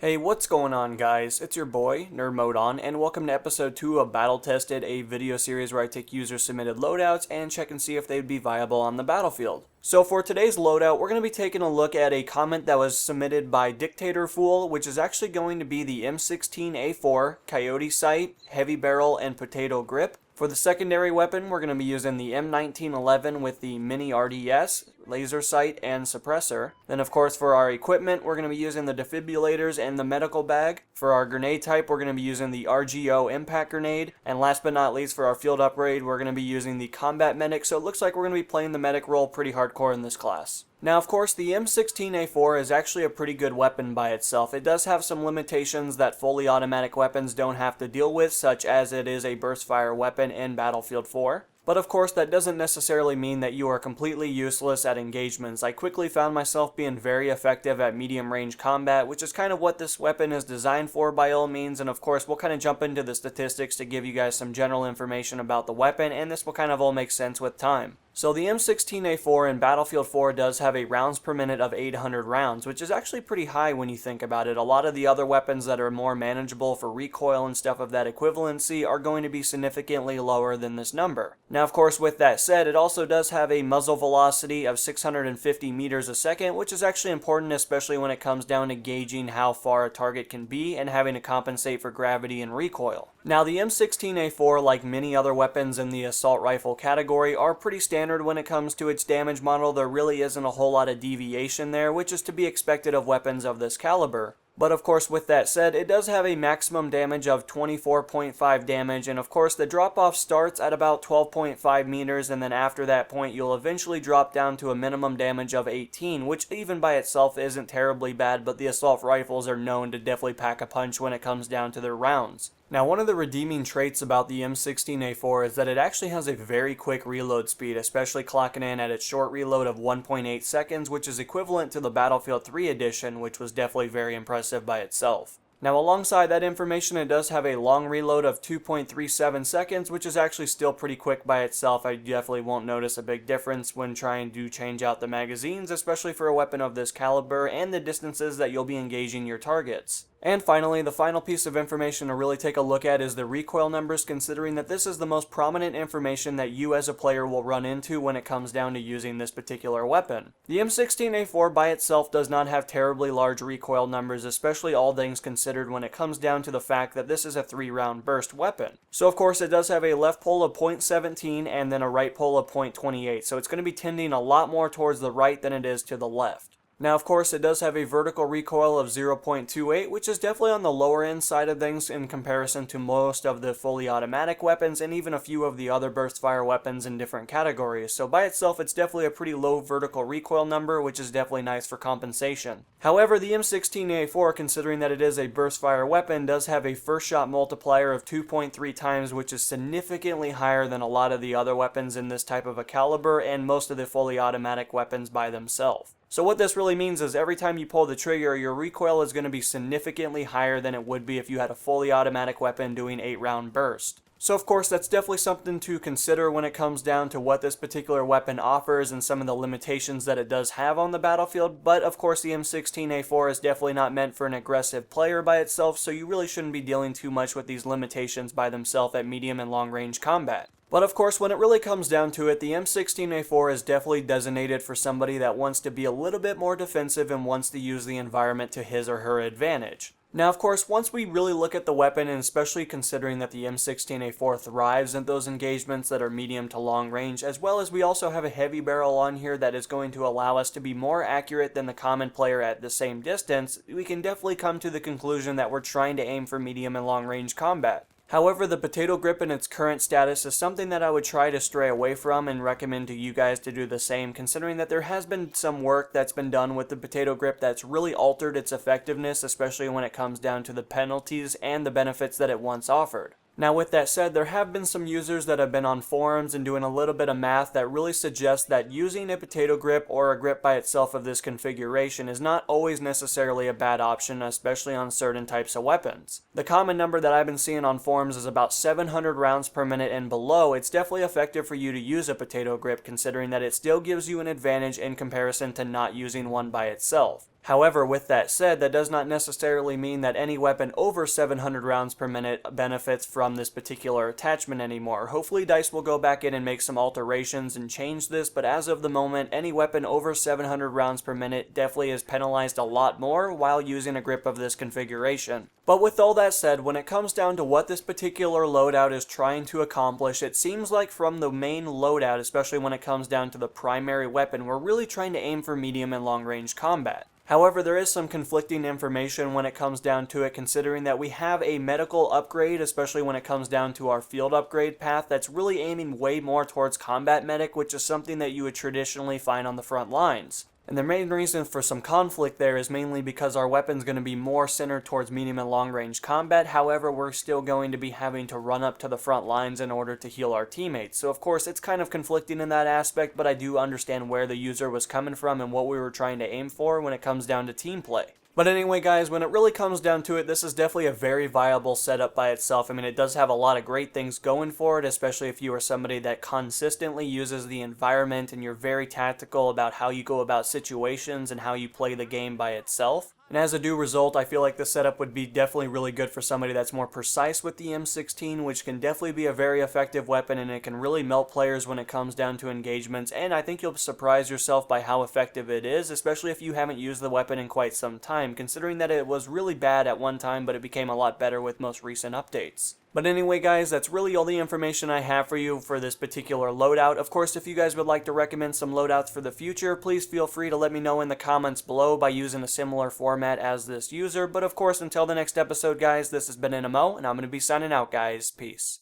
Hey, what's going on, guys? It's your boy, NerdModeOn, and welcome to episode 2 of Battle Tested, a video series where I take user-submitted loadouts and check and see if they'd be viable on the battlefield. So for today's loadout, we're going to be taking a look at a comment that was submitted by Dictator Fool, which is actually going to be the M16A4 Coyote Sight, Heavy Barrel, and Potato Grip. For the secondary weapon, we're going to be using the M1911 with the Mini RDS, laser sight, and suppressor. Then of course for our equipment, we're going to be using the defibrillators and the medical bag. For our grenade type, we're going to be using the RGO impact grenade. And last but not least, for our field upgrade, we're going to be using the combat medic. So it looks like we're going to be playing the medic role pretty hardcore in this class. Now, of course, the M16A4 is actually a pretty good weapon by itself. It does have some limitations that fully automatic weapons don't have to deal with, such as it is a burst fire weapon in Battlefield 4. But of course, that doesn't necessarily mean that you are completely useless at engagements. I quickly found myself being very effective at medium range combat, which is kind of what this weapon is designed for by all means. And of course, we'll kind of jump into the statistics to give you guys some general information about the weapon, and this will kind of all make sense with time. So the M16A4 in Battlefield 4 does have a rounds per minute of 800 rounds, which is actually pretty high when you think about it. A lot of the other weapons that are more manageable for recoil and stuff of that equivalency are going to be significantly lower than this number. Now, of course, with that said, it also does have a muzzle velocity of 650 meters a second, which is actually important, especially when it comes down to gauging how far a target can be and having to compensate for gravity and recoil. Now, the M16A4, like many other weapons in the assault rifle category, are pretty standard when it comes to its damage model. There really isn't a whole lot of deviation there, which is to be expected of weapons of this caliber. But of course, with that said, it does have a maximum damage of 24.5 damage, and of course the drop-off starts at about 12.5 meters, and then after that point you'll eventually drop down to a minimum damage of 18, which even by itself isn't terribly bad, but the assault rifles are known to definitely pack a punch when it comes down to their rounds. Now, one of the redeeming traits about the M16A4 is that it actually has a very quick reload speed, especially clocking in at its short reload of 1.8 seconds, which is equivalent to the Battlefield 3 edition, which was definitely very impressive by itself. Now, alongside that information, it does have a long reload of 2.37 seconds, which is actually still pretty quick by itself. I definitely won't notice a big difference when trying to change out the magazines, especially for a weapon of this caliber and the distances that you'll be engaging your targets. And finally, the final piece of information to really take a look at is the recoil numbers, considering that this is the most prominent information that you as a player will run into when it comes down to using this particular weapon. The M16A4 by itself does not have terribly large recoil numbers, especially all things considered when it comes down to the fact that this is a 3-round burst weapon. So of course it does have a left pull of .17 and then a right pull of .28, so it's going to be tending a lot more towards the right than it is to the left. Now, of course, it does have a vertical recoil of 0.28, which is definitely on the lower end side of things in comparison to most of the fully automatic weapons and even a few of the other burst fire weapons in different categories. So by itself, it's definitely a pretty low vertical recoil number, which is definitely nice for compensation. However, the M16A4, considering that it is a burst fire weapon, does have a first shot multiplier of 2.3 times, which is significantly higher than a lot of the other weapons in this type of a caliber and most of the fully automatic weapons by themselves. So what this really means is every time you pull the trigger, your recoil is going to be significantly higher than it would be if you had a fully automatic weapon doing 8-round burst. So of course that's definitely something to consider when it comes down to what this particular weapon offers and some of the limitations that it does have on the battlefield, but of course the M16A4 is definitely not meant for an aggressive player by itself, so you really shouldn't be dealing too much with these limitations by themselves at medium and long range combat. But of course, when it really comes down to it, the M16A4 is definitely designated for somebody that wants to be a little bit more defensive and wants to use the environment to his or her advantage. Now, of course, once we really look at the weapon, and especially considering that the M16A4 thrives in those engagements that are medium to long range, as well as we also have a heavy barrel on here that is going to allow us to be more accurate than the common player at the same distance, we can definitely come to the conclusion that we're trying to aim for medium and long range combat. However, the potato grip in its current status is something that I would try to stray away from and recommend to you guys to do the same, considering that there has been some work that's been done with the potato grip that's really altered its effectiveness, especially when it comes down to the penalties and the benefits that it once offered. Now, with that said, there have been some users that have been on forums and doing a little bit of math that really suggests that using a potato grip or a grip by itself of this configuration is not always necessarily a bad option, especially on certain types of weapons. The common number that I've been seeing on forums is about 700 rounds per minute and below. It's definitely effective for you to use a potato grip, considering that it still gives you an advantage in comparison to not using one by itself. However, with that said, that does not necessarily mean that any weapon over 700 rounds per minute benefits from this particular attachment anymore. Hopefully DICE will go back in and make some alterations and change this, but as of the moment, any weapon over 700 rounds per minute definitely is penalized a lot more while using a grip of this configuration. But with all that said, when it comes down to what this particular loadout is trying to accomplish, it seems like from the main loadout, especially when it comes down to the primary weapon, we're really trying to aim for medium and long range combat. However, there is some conflicting information when it comes down to it, considering that we have a medical upgrade, especially when it comes down to our field upgrade path, that's really aiming way more towards combat medic, which is something that you would traditionally find on the front lines. And the main reason for some conflict there is mainly because our weapon's going to be more centered towards medium and long range combat. However, we're still going to be having to run up to the front lines in order to heal our teammates. So of course it's kind of conflicting in that aspect, but I do understand where the user was coming from and what we were trying to aim for when it comes down to team play. But anyway guys, when it really comes down to it, this is definitely a very viable setup by itself. I mean, it does have a lot of great things going for it, especially if you are somebody that consistently uses the environment and you're very tactical about how you go about situations and how you play the game by itself. And as a due result, I feel like this setup would be definitely really good for somebody that's more precise with the M16, which can definitely be a very effective weapon, and it can really melt players when it comes down to engagements, and I think you'll surprise yourself by how effective it is, especially if you haven't used the weapon in quite some time, considering that it was really bad at one time, but it became a lot better with most recent updates. But anyway guys, that's really all the information I have for you for this particular loadout. Of course, if you guys would like to recommend some loadouts for the future, please feel free to let me know in the comments below by using a similar format as this user. But of course, until the next episode guys, this has been NMO, and I'm going to be signing out guys. Peace.